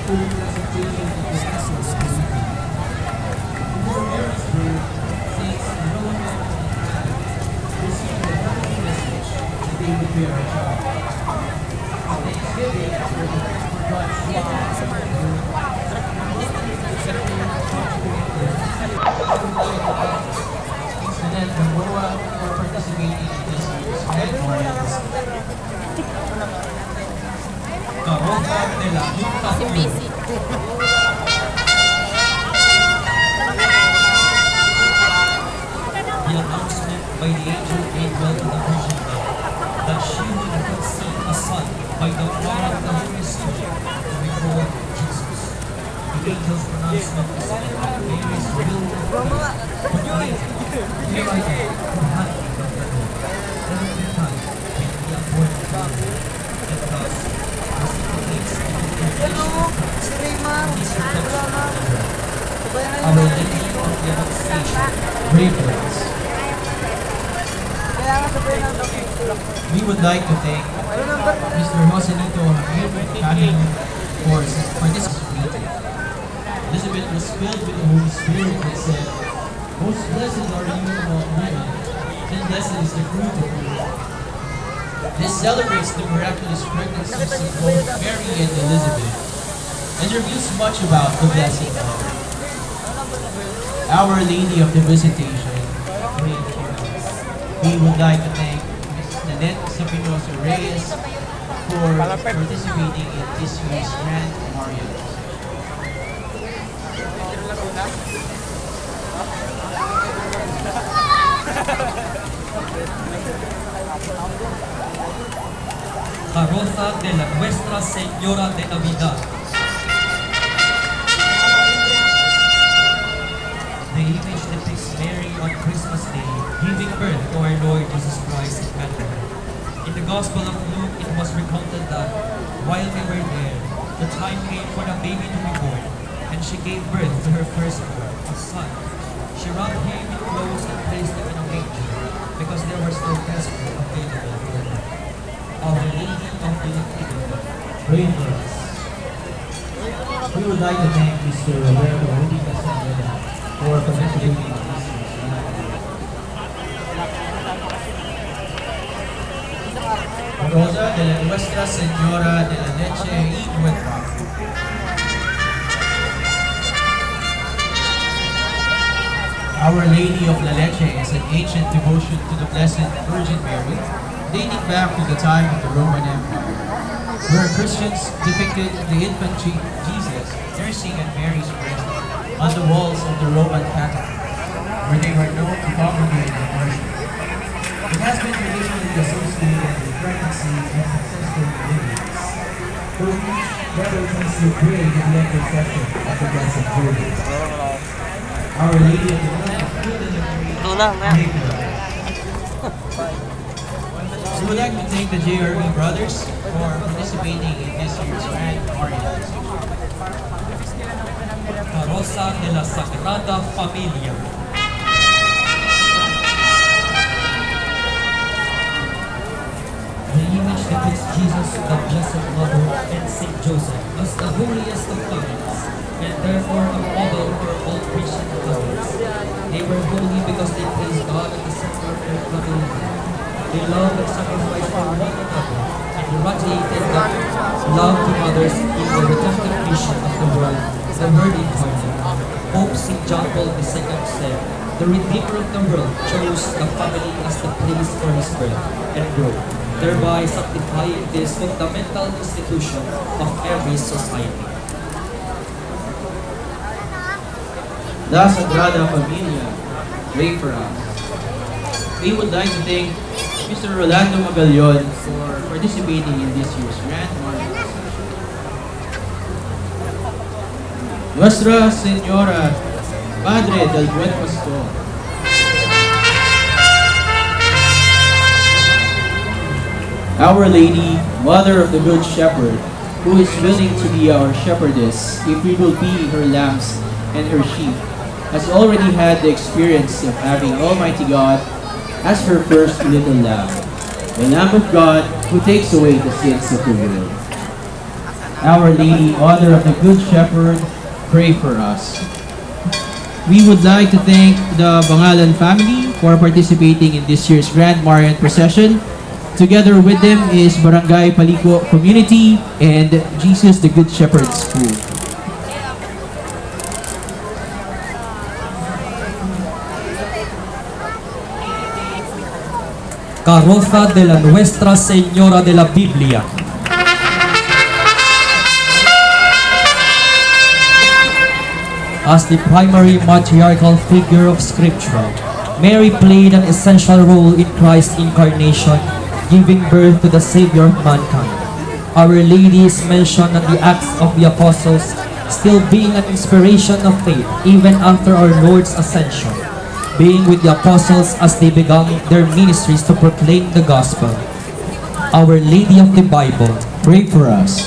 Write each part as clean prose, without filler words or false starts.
full presentation of the essence of living. Before Mary's birth, saints and Roman received the heavenly message that they would bear a child. Thanksgiving for God's Student Gamboa for participating in this year's Grand Mornings. Carosa de la Junta Busy. The announcement by the angel Gabriel to the Virgin Mary that she would conceive a son by the power of the Holy Spirit to be called Jesus. The angel's pronouncement is that Mary's will of God, but later, here I am, the handmaid of the Lord. Every time may be according to your will. And thus, as it relates to the creation of Christ, his redemption of the world, our Lady of the Annunciation, pray for us. We would like to thank Mr. Joselito Javier for participating. Elizabeth was filled with the Holy Spirit and said, "Most blessed are you among women, and blessed is the fruit of your womb." This celebrates the miraculous pregnancies of both Mary and Elizabeth, and reveals much about the Blessed Mother. Our Lady of the Visitation, pray for us. We would like to thank Ms. Nanette Sapinosa Reyes for participating in this year's Grand Memorial. Carroza de la Nuestra Señora de Navidad. The image depicts Mary on Christmas Day, giving birth to our Lord Jesus Christ in Bethlehem. In the Gospel of Luke, it was recounted that while they were there, the time came for the baby to be born, and she gave birth to her firstborn, a son. She wrapped him in clothes and placed him in a manger, because there was no rest available for them. Our Lady of the Nativity, Pray for us. We would like to thank Mr. Roberto Rudy Castaneda for participating in this year's Grand Rosa de la Nuestra Señora de la Leche y Huetra. Our Lady of La Leche is an ancient devotion to the Blessed Virgin Mary, dating back to the time of the Roman Empire, where Christians depicted the infant Jesus nursing at Mary's breast on the walls of the Roman Cathedral, where they were known to congregate and worship. It has been traditionally associated with pregnancy and successful deliveries, for which brother tends to pray in the intercession of the Blessed Virgin. Our Lady of the Good Delivery, pray for us. We would like to thank the JRE brothers for participating in this year's Grand Memorial. Carroza de la Sagrada Familia. The image depicts Jesus, the Blessed Mother, and Saint Joseph as the holiest of families, and therefore a model for all Christian families. They were holy because they placed God at the center of their family. They loved and sacrificed for one another, and radiated that love to others in the redemptive mission of the world, the Word incarnate. Pope St. John Paul II said, "The Redeemer of the world chose the family as the place for his birth and growth, thereby sanctifying this fundamental institution of every society." La Sagrada Familia, pray for us. We would like to thank Mr. Rolando Magallon for participating in this year's Grand Memorial. Nuestra Señora, Madre del Buen Pastor. Our Lady, Mother of the Good Shepherd, who is willing to be our shepherdess if we will be her lambs and her sheep, has already had the experience of having Almighty God as her first little lamb, the Lamb of God who takes away the sins of the world. Our Lady, Mother of the Good Shepherd, pray for us. We would like to thank the Bangalan family for participating in this year's Grand Marian Procession. Together with them is Barangay Paliko Community and Jesus the Good Shepherd School. Carroza de la Nuestra Señora de la Biblia. As the primary matriarchal figure of Scripture, Mary played an essential role in Christ's incarnation, giving birth to the Savior of mankind. Our Lady is mentioned in the Acts of the Apostles, still being an inspiration of faith even after our Lord's ascension, being with the apostles as they began their ministries to proclaim the gospel. Our Lady of the Bible, Pray for us.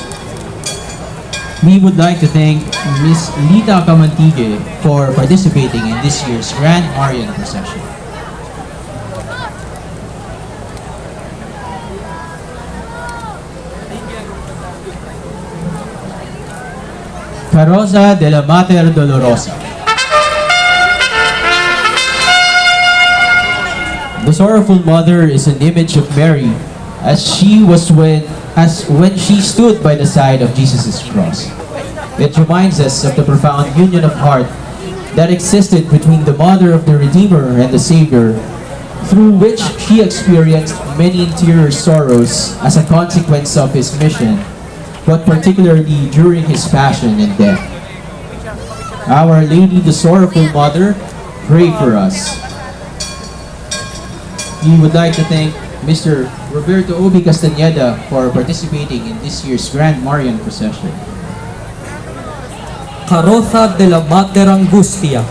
We would like to thank Miss Lita Camantigue for participating in this year's Grand Marian Procession. Carroza de la Mater Dolorosa. The sorrowful mother is an image of Mary as when she stood by the side of Jesus' cross. It reminds us of the profound union of heart that existed between the mother of the Redeemer and the Savior, through which she experienced many interior sorrows as a consequence of his mission, but particularly during his passion and death. Our Lady, the Sorrowful Mother, pray for us. We would like to thank Mr. Roberto Obi Castañeda for participating in this year's Grand Marian Procession. Carroza de la Mater Angustia.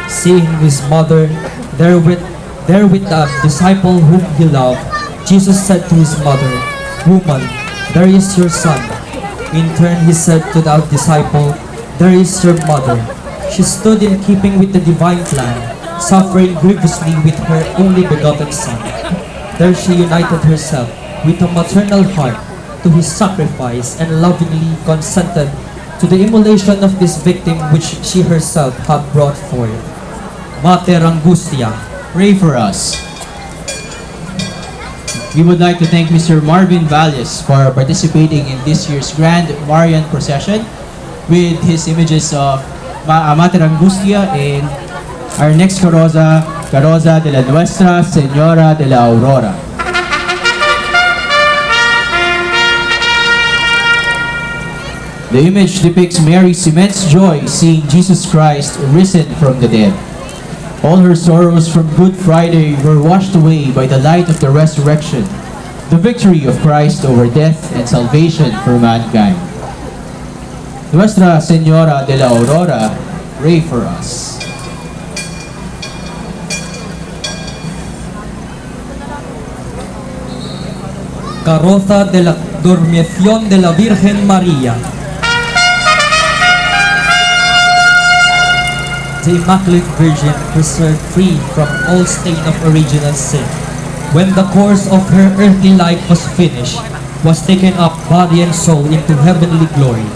Seeing his mother there with the disciple whom he loved, Jesus said to his mother, "Woman, there is your son." In turn he said to the disciple, "There is your mother." She stood in keeping with the divine plan, suffering grievously with her only begotten son. There she united herself with a maternal heart to his sacrifice and lovingly consented to the immolation of this victim which she herself had brought forth. Mater Angustia, Pray for us. We would like to thank Mr. Marvin Valles for participating in this year's Grand Marian Procession with his images of Mater Angustia and our next Carroza, Carroza de la Nuestra Señora de la Aurora. The image depicts Mary's immense joy seeing Jesus Christ risen from the dead. All her sorrows from Good Friday were washed away by the light of the resurrection, the victory of Christ over death and salvation for mankind. Nuestra Señora de la Aurora, pray for us. Carroza de la Dormición de la Virgen María. The Immaculate Virgin preserved free from all stain of original sin, when the course of her earthly life was finished, was taken up body and soul into heavenly glory.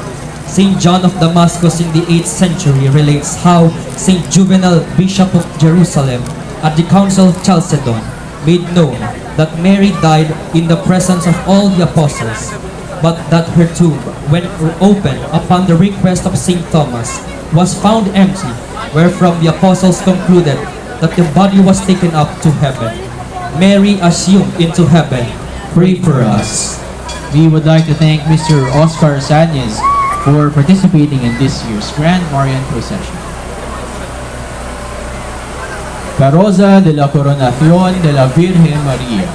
Saint John of Damascus in the 8th century relates how Saint Juvenal, Bishop of Jerusalem, at the Council of Chalcedon, made known that Mary died in the presence of all the apostles, but that her tomb, when opened upon the request of Saint Thomas, was found empty, wherefrom the apostles concluded that the body was taken up to heaven. Mary assumed into heaven. Pray for us. We would like to thank Mr. Oscar Sanyes for participating in this year's Grand Marian Procession. Carroza de la Coronación de la Virgen María.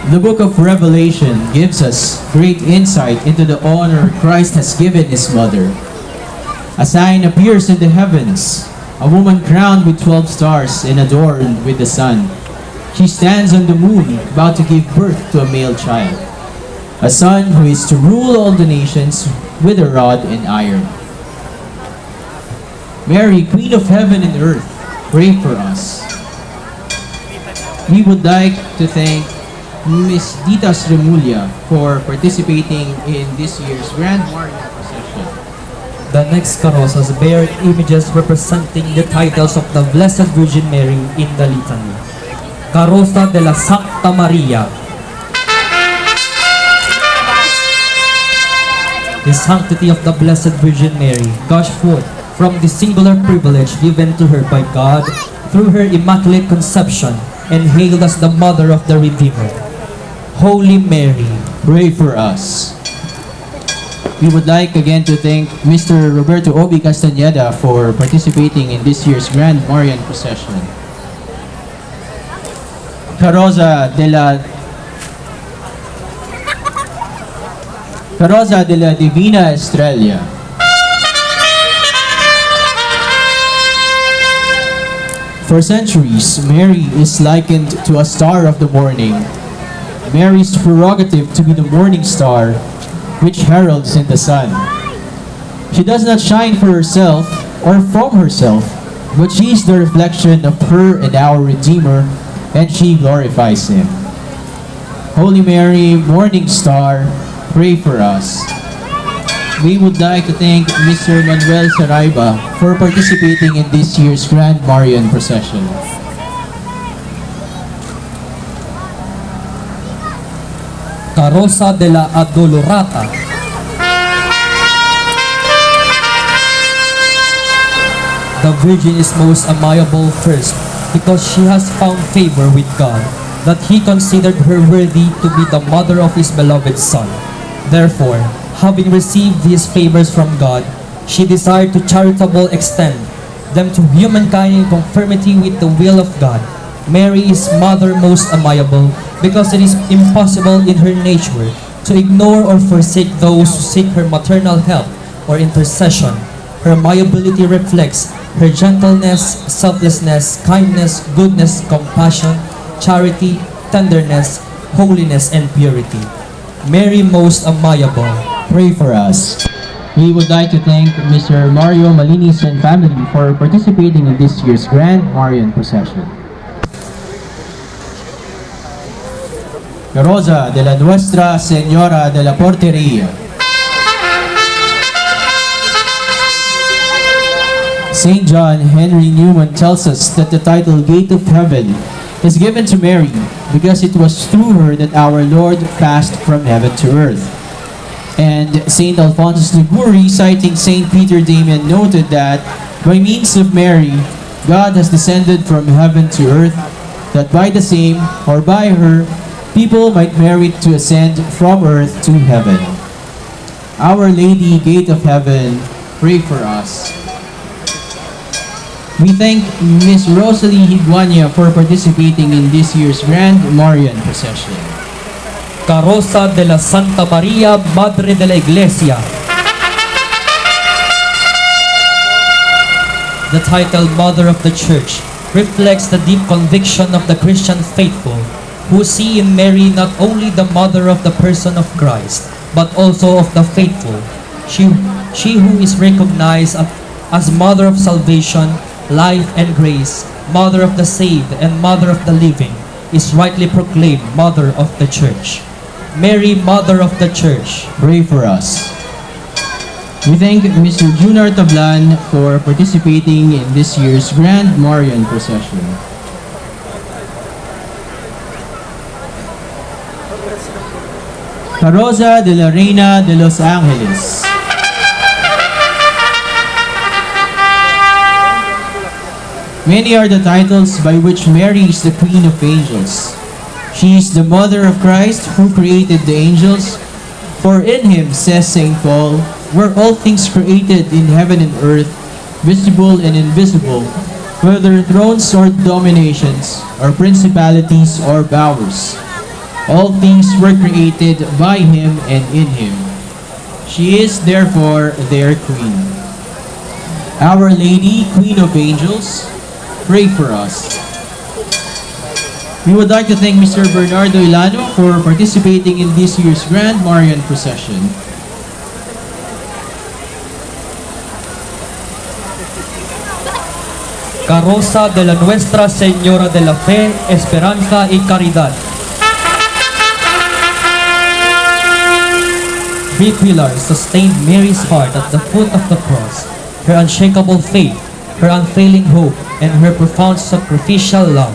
The book of Revelation gives us great insight into the honor Christ has given his mother. A sign appears in the heavens, a woman crowned with 12 stars and adorned with the sun. She stands on the moon, about to give birth to a male child, a son who is to rule all the nations with a rod and iron. Mary, Queen of heaven and earth, pray for us. We would like to thank Ms. Ditas Remulla for participating in this year's Grand Marian procession. The next carrozas bear images representing the titles of the Blessed Virgin Mary in the litany. Carroza de la Santa Maria. The sanctity of the Blessed Virgin Mary gushed forth from the singular privilege given to her by God through her Immaculate Conception and hailed as the Mother of the Redeemer. Holy Mary, Pray for us. We would like again to thank Mr. Roberto Obi Castañeda for participating in this year's Grand Marian procession. Carroza de la Divina Estrella. For centuries, Mary is likened to a star of the morning. Mary's prerogative to be the morning star, which heralds in the sun. She does not shine for herself or from herself, but she is the reflection of her and our Redeemer, and she glorifies Him. Holy Mary, morning star, pray for us. We would like to thank Mr. Manuel Saraiba for participating in this year's Grand Marian procession. Carroza de la Adolorata. The Virgin is most amiable first because she has found favor with God, that He considered her worthy to be the mother of His beloved Son. Therefore, having received these favors from God, she desired to charitably extend them to humankind in conformity with the will of God. Mary is Mother most amiable because it is impossible in her nature to ignore or forsake those who seek her maternal help or intercession. Her amiability reflects her gentleness, selflessness, kindness, goodness, compassion, charity, tenderness, holiness, and purity. Mary most amiable, Pray for us. We would like to thank Mr. Mario Malinis and family for participating in this year's Grand Marian procession. Carroza de la Nuestra Señora de la Porteria. St. John Henry Newman tells us that the title Gate of Heaven is given to Mary because it was through her that our Lord passed from heaven to earth. And St. Alphonsus Liguori, citing St. Peter Damian, noted that by means of Mary, God has descended from heaven to earth, that by the same, or by her, people might merit to ascend from earth to heaven. Our Lady, Gate of Heaven, pray for us. We thank Ms. Rosalie Higuania for participating in this year's Grand Marian procession. Carroza de la Santa Maria, Madre de la Iglesia. The title Mother of the Church reflects the deep conviction of the Christian faithful who see in Mary not only the mother of the person of Christ, but also of the faithful. She who is recognized as Mother of Salvation, Life and Grace, Mother of the Saved, and Mother of the Living, is rightly proclaimed Mother of the Church. Mary, Mother of the Church, Pray for us. We thank Mr. Junar Tablan for participating in this year's Grand Marian procession. Carroza de la Reina de los Angeles. Many are the titles by which Mary is the Queen of Angels. She is the Mother of Christ who created the angels. For in Him, says St. Paul, were all things created in heaven and earth, visible and invisible, whether thrones or dominations, or principalities or powers. All things were created by Him and in Him. She is therefore their Queen. Our Lady, Queen of Angels, pray for us. We would like to thank Mr. Bernardo Ilano for participating in this year's Grand Marian procession. Carroza de la Nuestra Señora de la Fe, Esperanza y Caridad. Three pillars sustained Mary's heart at the foot of the cross: her unshakable faith, her unfailing hope, and her profound sacrificial love.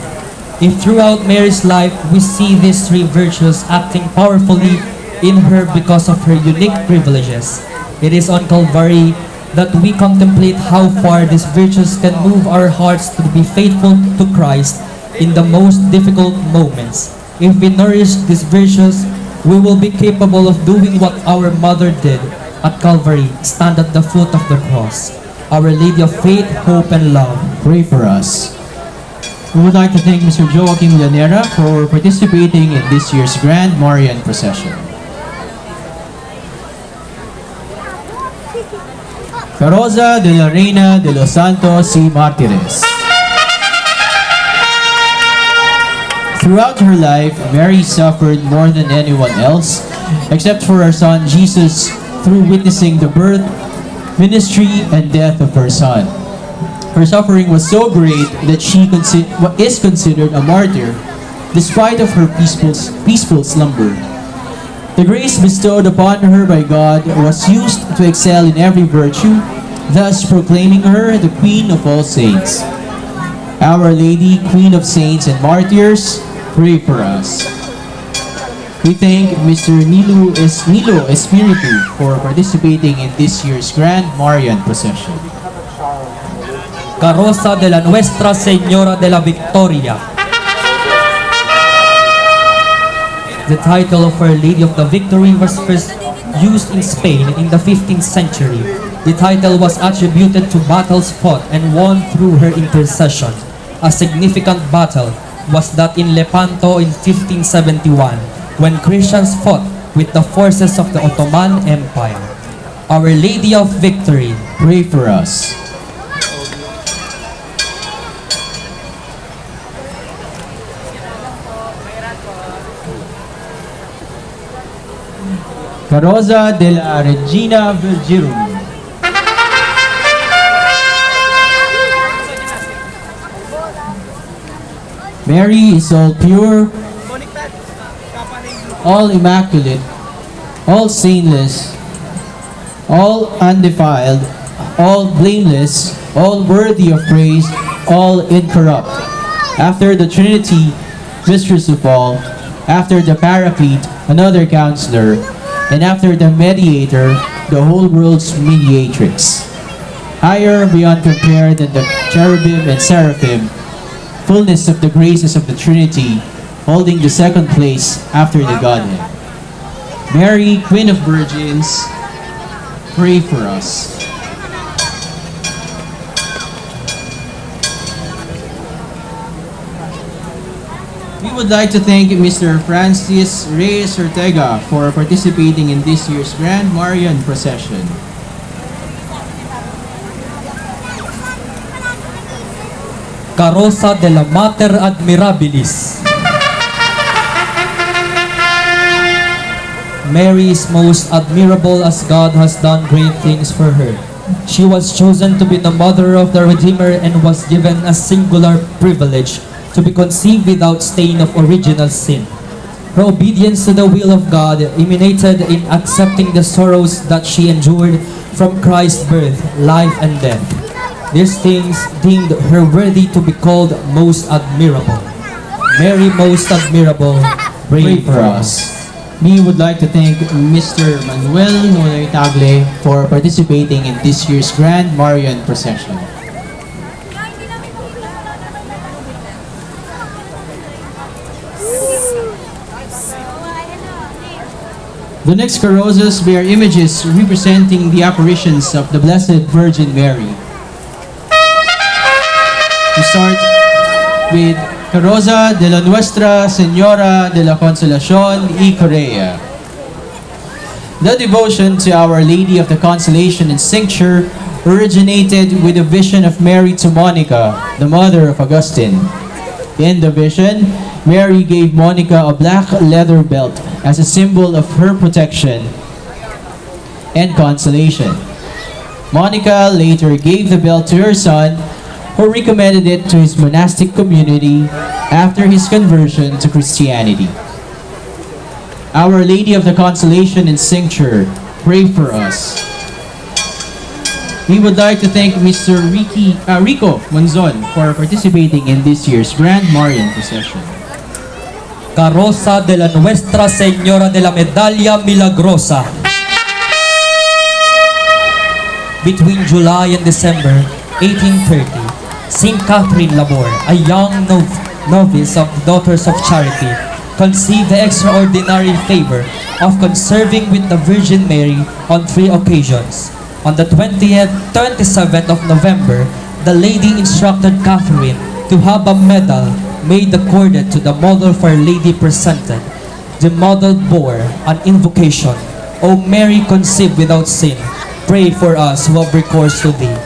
If throughout Mary's life we see these three virtues acting powerfully in her because of her unique privileges, it is on Calvary that we contemplate how far these virtues can move our hearts to be faithful to Christ in the most difficult moments. If we nourish these virtues, we will be capable of doing what our mother did at Calvary, stand at the foot of the cross. Our Lady of Faith, Hope, and Love. Pray for us. We would like to thank Mr. Joaquim Llanera for participating in this year's Grand Marian Procession. Carroza de la Reina de los Santos y Mártires. Throughout her life, Mary suffered more than anyone else, except for her son Jesus, through witnessing the birth, ministry, and death of her son. Her suffering was so great that she is considered a martyr, despite of her peaceful slumber. The grace bestowed upon her by God was used to excel in every virtue, thus proclaiming her the Queen of all saints. Our Lady, Queen of Saints and Martyrs, pray for us. We thank Mr. Nilo Espiritu for participating in this year's Grand Marian Procession. Carroza de la Nuestra Señora de la Victoria. The title of Our Lady of the Victory was first used in Spain in the 15th century. The title was attributed to battles fought and won through her intercession. A significant battle was that in Lepanto in 1571, when Christians fought with the forces of the Ottoman Empire. Our Lady of Victory, pray for us. Carroza de la Regina Virgirum. Mary is all pure, all immaculate, all stainless, all undefiled, all blameless, all worthy of praise, all incorrupt. After the Trinity, Mistress of all, after the Paraclete, another Counselor, and after the Mediator, the whole world's Mediatrix. Higher beyond compare than the cherubim and seraphim, fullness of the graces of the Trinity, holding the second place after the Godhead. Mary, Queen of Virgins, pray for us. We would like to thank Mr. Francis Reyes Ortega for participating in this year's Grand Marian Procession. Carroza de la Mater Admirabilis. Mary is most admirable as God has done great things for her. She was chosen to be the mother of the Redeemer and was given a singular privilege to be conceived without stain of original sin. Her obedience to the will of God emanated in accepting the sorrows that she endured from Christ's birth, life, and death. These things deemed her worthy to be called most admirable. Mary, most admirable, pray for us. We would like to thank Mr. Manuel Nonoy Tagle for participating in this year's Grand Marian Procession. The next carrozas bear images representing the apparitions of the Blessed Virgin Mary. We start with Carroza de la Nuestra Señora de la Consolación y Correa. The devotion to Our Lady of the Consolation and Cincture originated with a vision of Mary to Monica, the mother of Augustine. In the vision, Mary gave Monica a black leather belt as a symbol of her protection and consolation. Monica later gave the belt to her son, who recommended it to his monastic community after his conversion to Christianity. Our Lady of the Consolation and Cincture, pray for us. We would like to thank Mr. Rico Monzon for participating in this year's Grand Marian Procession. Carroza de la Nuestra Señora de la Medalla Milagrosa. Between July and December 1830, Saint Catherine Labor, a young novice of Daughters of Charity, conceived the extraordinary favor of conserving with the Virgin Mary on 3 occasions. On the 27th of November, the lady instructed Catherine to have a medal made accorded to the model for Our Lady presented. The model bore an invocation, O Mary conceived without sin, pray for us who have recourse to thee.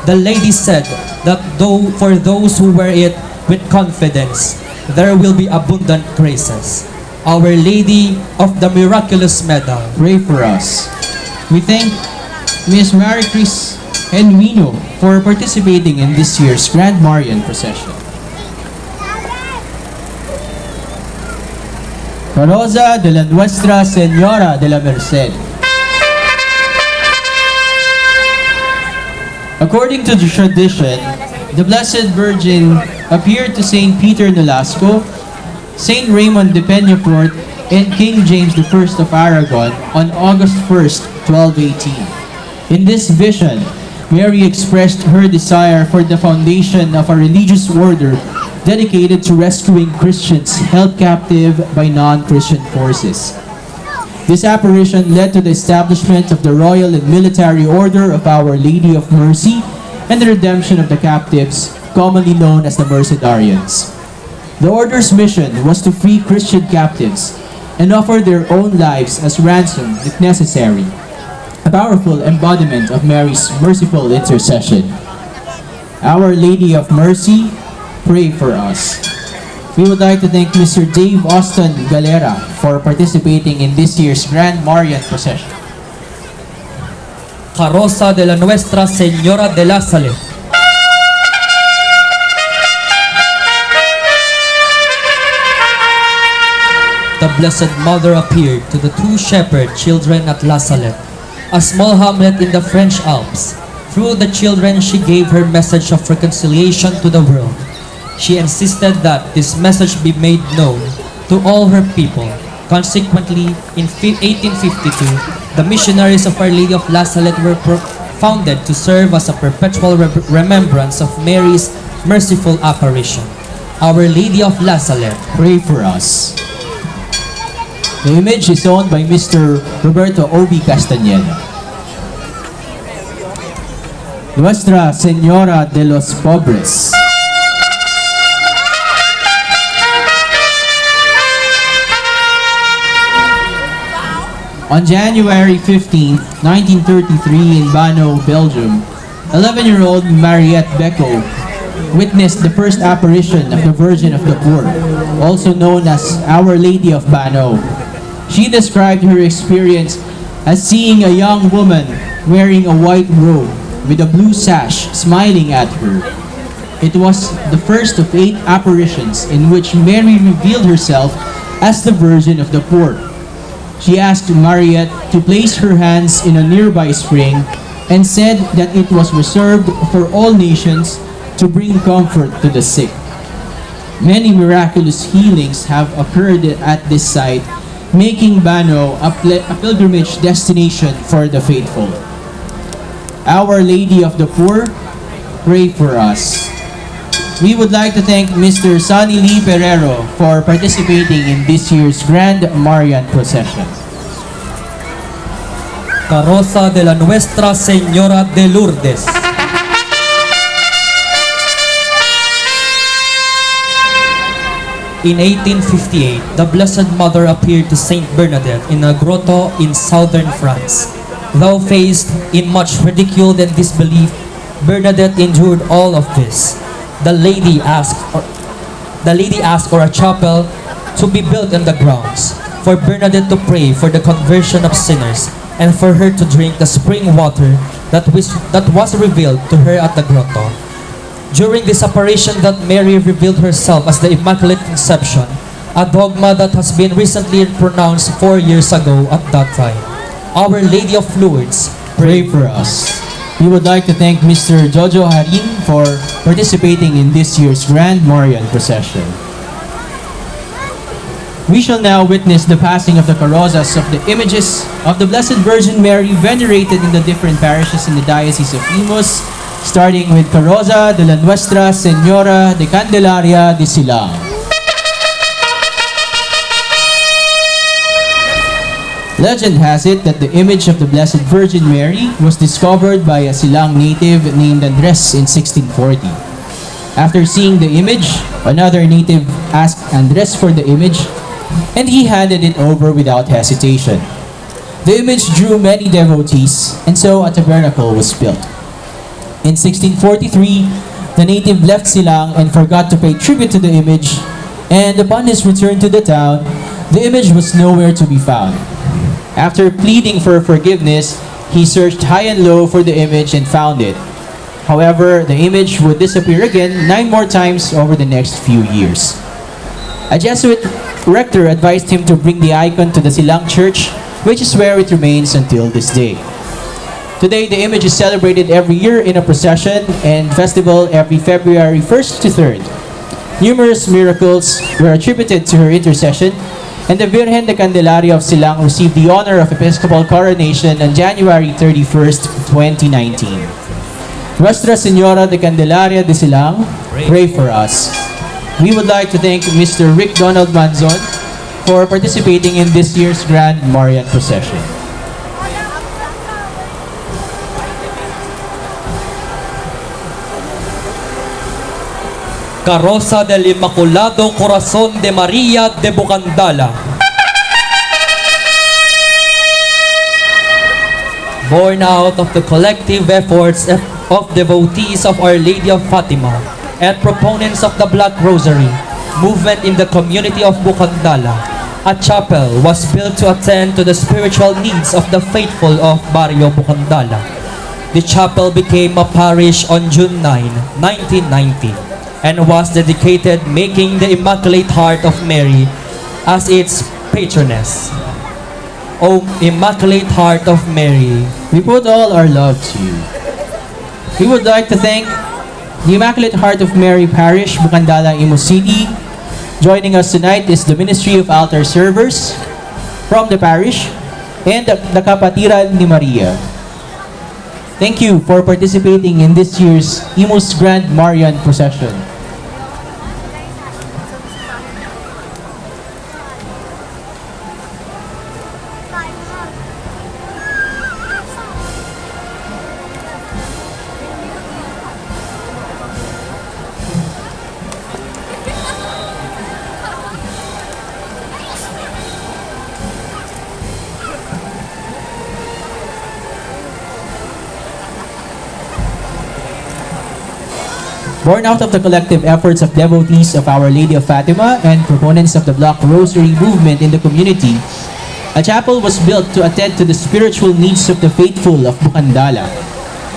The lady said that though for those who wear it with confidence, there will be abundant graces. Our Lady of the Miraculous Medal, Pray for us. We thank Ms. Mary Chris Enwino for participating in this year's Grand Marian Procession. Carroza de la Nuestra Señora de la Merced. According to the tradition, the Blessed Virgin appeared to Saint Peter Nolasco, Saint Raymond de Peñafort, and King James I of Aragon on August 1st, 1218. In this vision, Mary expressed her desire for the foundation of a religious order dedicated to rescuing Christians held captive by non-Christian forces. This apparition led to the establishment of the Royal and Military Order of Our Lady of Mercy and the redemption of the captives, commonly known as the Mercedarians. The order's mission was to free Christian captives and offer their own lives as ransom if necessary, a powerful embodiment of Mary's merciful intercession. Our Lady of Mercy, pray for us. We would like to thank Mr. Dave Austin Galera for participating in this year's Grand Marian Procession. Carroza de la Nuestra Señora de la Salud. The Blessed Mother appeared to the two shepherd children at La Salette, a small hamlet in the French Alps. Through the children, she gave her message of reconciliation to the world. She insisted that this message be made known to all her people. Consequently, in 1852, the missionaries of Our Lady of La Salette were founded to serve as a perpetual remembrance of Mary's merciful apparition. Our Lady of La Salette, Pray for us. The image is owned by Mr. Roberto Obi Castañeda. Nuestra Señora de los Pobres. On January 15, 1933 in Bano, Belgium, 11-year-old Mariette Becco witnessed the first apparition of the Virgin of the Poor, also known as Our Lady of Bano. She described her experience as seeing a young woman wearing a white robe with a blue sash smiling at her. It was the first of 8 apparitions in which Mary revealed herself as the Virgin of the Poor. She asked Mariette to place her hands in a nearby spring and said that it was reserved for all nations to bring comfort to the sick. Many miraculous healings have occurred at this site, making Bano a pilgrimage destination for the faithful. Our Lady of the Poor, pray for us. We would like to thank Mr. Sonny Lee Perero for participating in this year's Grand Marian Procession. Carroza de la Nuestra Señora de Lourdes. In 1858, the Blessed Mother appeared to Saint Bernadette in a grotto in southern France. Though faced in much ridicule and disbelief, Bernadette endured all of this. The lady asked for a chapel to be built in the grounds, for Bernadette to pray for the conversion of sinners, and for her to drink the spring water that was revealed to her at the grotto. During this apparition that Mary revealed herself as the Immaculate Conception, a dogma that has been recently pronounced 4 years ago at that time. Our Lady of Lourdes, Pray for us. We would like to thank Mr. Jojo Harin for participating in this year's Grand Marian Procession. We shall now witness the passing of the carrozas of the images of the Blessed Virgin Mary venerated in the different parishes in the Diocese of Imus, starting with Carroza de la Nuestra Señora de Candelaria de Silang. Legend has it that the image of the Blessed Virgin Mary was discovered by a Silang native named Andres in 1640. After seeing the image, another native asked Andres for the image, and he handed it over without hesitation. The image drew many devotees, and so a tabernacle was built. In 1643, the native left Silang and forgot to pay tribute to the image, and upon his return to the town, the image was nowhere to be found. After pleading for forgiveness, he searched high and low for the image and found it. However, the image would disappear again 9 more times over the next few years. A Jesuit rector advised him to bring the icon to the Silang Church, which is where it remains until this day. Today, the image is celebrated every year in a procession and festival every February 1st to 3rd. Numerous miracles were attributed to her intercession, and the Virgen de Candelaria of Silang received the honor of Episcopal coronation on January 31st, 2019. Nuestra Señora de Candelaria de Silang, pray for us. We would like to thank Mr. Rick Donald Manzon for participating in this year's Grand Marian Procession. Carroza del Inmaculado Corazón de María de Bucandala. Born out of the collective efforts of devotees of Our Lady of Fatima and proponents of the Black Rosary movement in the community of Bucandala, a chapel was built to attend to the spiritual needs of the faithful of Barrio Bucandala. The chapel became a parish on June 9, 1990. And was dedicated making the Immaculate Heart of Mary as its patroness. O Immaculate Heart of Mary, We put all our love to you. We would like to thank the Immaculate Heart of Mary Parish, Bucandala, Imus City. Joining us tonight is the Ministry of Altar Servers from the parish and the Kapatiran ni Maria. Thank you for participating in this year's Imus Grand Marian Procession. Born out of the collective efforts of devotees of Our Lady of Fatima and proponents of the Black Rosary movement in the community, a chapel was built to attend to the spiritual needs of the faithful of Bucandala.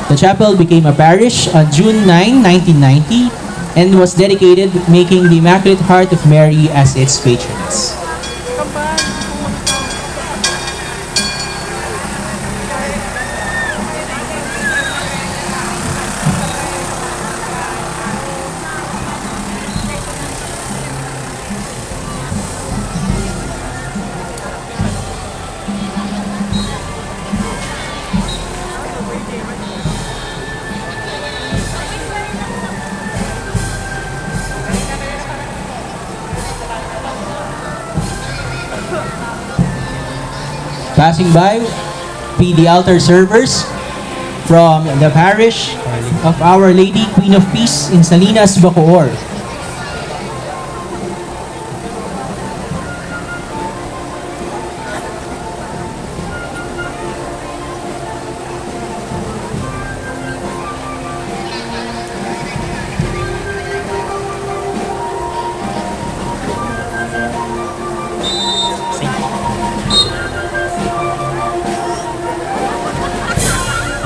The chapel became a parish on June 9, 1990 and was dedicated making the Immaculate Heart of Mary as its patroness. Passing by, be the altar servers from the parish of Our Lady Queen of Peace in Salinas, Bacoor.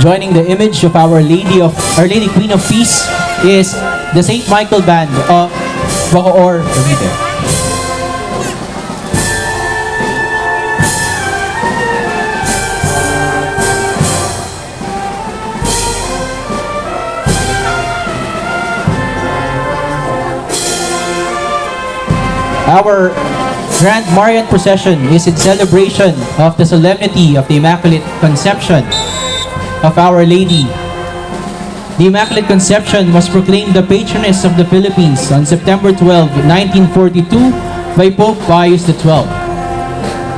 Joining the image of Our Lady Queen of Peace is the St. Michael Band of Bacoor, Cavite. Our Grand Marian Procession is in celebration of the solemnity of the Immaculate Conception of Our Lady. The Immaculate Conception was proclaimed the patroness of the Philippines on September 12, 1942 by Pope Pius XII.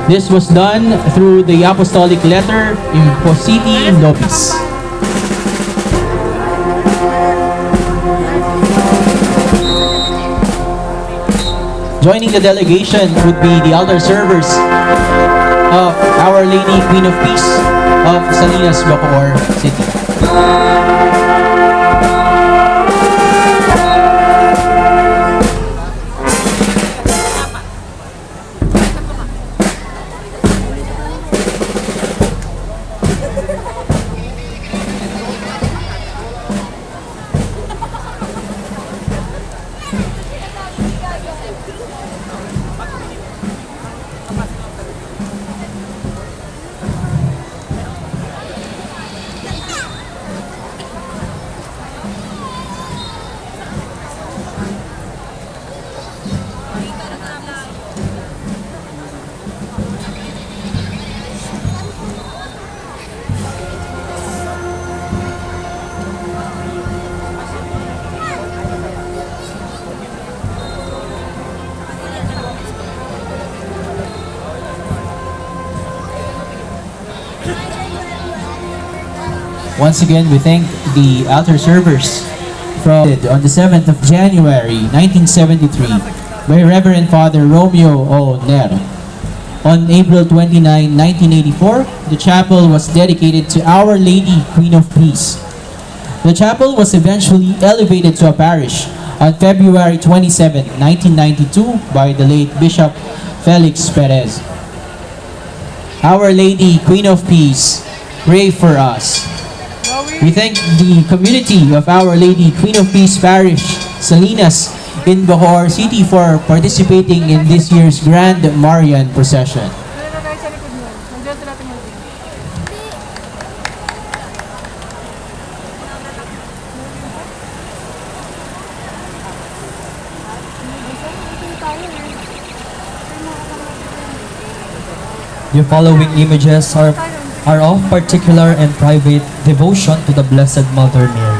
This was done through the Apostolic Letter Impositi Nobis. Joining the delegation would be the elder servers of Our Lady Queen of Peace of Salinas, Bacoor City. Once again, we thank the altar servers from on the 7th of January 1973 by Reverend Father Romeo O. Nero. On April 29, 1984, the chapel was dedicated to Our Lady Queen of Peace. The chapel was eventually elevated to a parish on February 27, 1992 by the late Bishop Felix Perez. Our Lady Queen of Peace, pray for us. We thank the community of Our Lady Queen of Peace Parish, Salinas, in Bacoor City for participating in this year's Grand Marian Procession. The following images are of particular and private devotion to the Blessed Mother Mary.